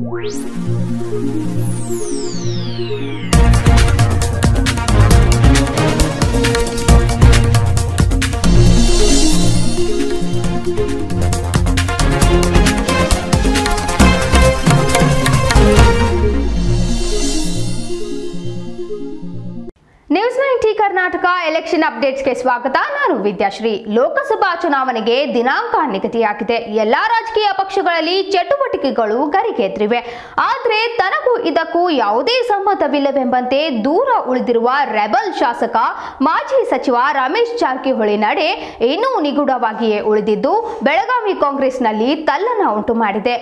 News 90 Karnataka election ಅಪ್ಡೇಟ್ಸ್ಗೆ ಸ್ವಾಗತ. ನಾನು ವಿದ್ಯಾಶ್ರೀ. ಲೋಕಸಭಾ ಚುನಾವಣೆಗೆ ದಿನಾಂಕ ನಿಗದಿಯಾಗಿದೆ. ಎಲ್ಲಾ ರಾಜಕೀಯ ಪಕ್ಷಗಳಲ್ಲಿ ಚಟುವಟಿಕೆಗಳು ಗರಿಗೆದರಿವೆ. ಆದರೆ ತನಗೂ ಇದಕ್ಕೂ ಯಾವುದೇ ಸಂಬಂಧವಿಲ್ಲವೆಂಬಂತೆ ದೂರ ಉಳಿದಿರುವ ರೆಬಲ್ ಶಾಸಕ ಮಾಜಿ ಸಚಿವ ರಮೇಶ್ ಜಾರಕಿಹೊಳಿ ನಡೆ ಇನ್ನೂ ನಿಗೂಢವಾಗಿಯೇ ಉಳಿದಿದ್ದು ಬೆಳಗಾವಿ ಕಾಂಗ್ರೆಸ್ನಲ್ಲಿ ತಲ್ಲಣ ಉಂಟು ಮಾಡಿದೆ.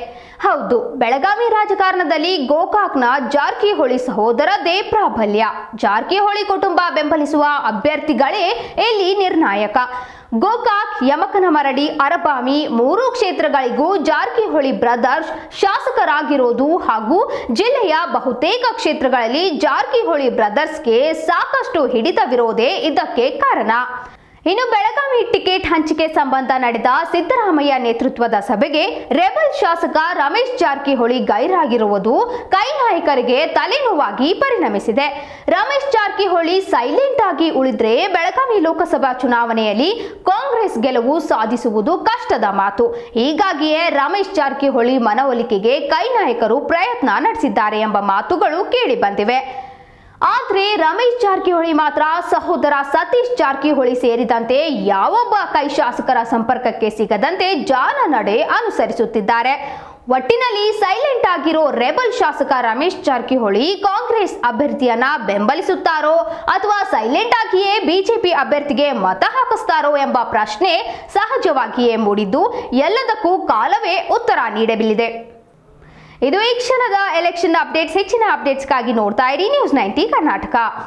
ಹೌದು, ಬೆಳಗಾವಿ ರಾಜಕಾರಣದಲ್ಲಿ ಗೋಕಾಕ್ನ ಜಾರಕಿಹೊಳಿ ಸಹೋದರದೇ ಪ್ರಾಬಲ್ಯ. ಜಾರಕಿಹೊಳಿ ಕುಟುಂಬ ಬೆಂಬಲಿಸುವ ಅಭ್ಯರ್ಥಿಗಳೇ ಇಲ್ಲಿ ನಿರ್ಣಾಯಕ. ಗೋಕಾಕ್, ಯಮಕನಮರಡಿ, ಅರಬಾವಿ ಮೂರು ಕ್ಷೇತ್ರಗಳಿಗೂ ಜಾರಕಿಹೊಳಿ ಬ್ರದರ್ಸ್ ಶಾಸಕರಾಗಿರೋದು ಹಾಗೂ ಜಿಲ್ಲೆಯ ಬಹುತೇಕ ಕ್ಷೇತ್ರಗಳಲ್ಲಿ ಜಾರಕಿಹೊಳಿ ಬ್ರದರ್ಸ್ಗೆ ಸಾಕಷ್ಟು ಹಿಡಿತವಿರೋದೇ ಇದಕ್ಕೆ ಕಾರಣ. ಇನ್ನು ಬೆಳಗಾವಿ ಟಿಕೆಟ್ ಹಂಚಿಕೆ ಸಂಬಂಧ ನಡೆದ ಸಿದ್ದರಾಮಯ್ಯ ನೇತೃತ್ವದ ಸಭೆಗೆ ರೆಬಲ್ ಶಾಸಕ ರಮೇಶ್ ಜಾರಕಿಹೊಳಿ ಗೈರಾಗಿರುವುದು ಕೈ ನಾಯಕರಿಗೆ ತಲೆನೋವಾಗಿ ಪರಿಣಮಿಸಿದೆ. ರಮೇಶ್ ಜಾರಕಿಹೊಳಿ ಸೈಲೆಂಟ್ ಆಗಿ ಉಳಿದ್ರೆ ಬೆಳಗಾವಿ ಲೋಕಸಭಾ ಚುನಾವಣೆಯಲ್ಲಿ ಕಾಂಗ್ರೆಸ್ ಗೆಲುವು ಸಾಧಿಸುವುದು ಕಷ್ಟದ ಮಾತು. ಹೀಗಾಗಿಯೇ ರಮೇಶ್ ಜಾರಕಿಹೊಳಿ ಮನವೊಲಿಕೆಗೆ ಕೈ ನಾಯಕರು ಪ್ರಯತ್ನ ನಡೆಸಿದ್ದಾರೆ ಎಂಬ ಮಾತುಗಳು ಕೇಳಿ ಬಂದಿವೆ. ಆದರೆ ರಮೇಶ್ ಜಾರಕಿಹೊಳಿ ಮಾತ್ರ ಸಹೋದರ ಸತೀಶ್ ಜಾರಕಿಹೊಳಿ ಸೇರಿದಂತೆ ಯಾವೊಬ್ಬ ಕೈ ಶಾಸಕರ ಸಂಪರ್ಕಕ್ಕೆ ಸಿಗದಂತೆ ಜಾಲ ನಡೆ ಅನುಸರಿಸುತ್ತಿದ್ದಾರೆ. ಒಟ್ಟಿನಲ್ಲಿ ಸೈಲೆಂಟ್ ಆಗಿರೋ ರೆಬಲ್ ಶಾಸಕ ರಮೇಶ್ ಜಾರಕಿಹೊಳಿ ಕಾಂಗ್ರೆಸ್ ಅಭ್ಯರ್ಥಿಯನ್ನ ಬೆಂಬಲಿಸುತ್ತಾರೋ ಅಥವಾ ಸೈಲೆಂಟ್ ಆಗಿಯೇ ಬಿಜೆಪಿ ಅಭ್ಯರ್ಥಿಗೆ ಮತ ಹಾಕಿಸ್ತಾರೋ ಎಂಬ ಪ್ರಶ್ನೆ ಸಹಜವಾಗಿಯೇ ಮೂಡಿದ್ದು ಎಲ್ಲದಕ್ಕೂ ಕಾಲವೇ ಉತ್ತರ ನೀಡಲಿದೆ. ಇದು ಈ ಕ್ಷಣದ ಎಲೆಕ್ಷನ್ ಅಪ್ಡೇಟ್ಸ್. ಹೆಚ್ಚಿನ ಅಪ್ಡೇಟ್ಸ್ಗಾಗಿ ನೋಡ್ತಾ ಇರಿ ನ್ಯೂಸ್ 90 ಕರ್ನಾಟಕ.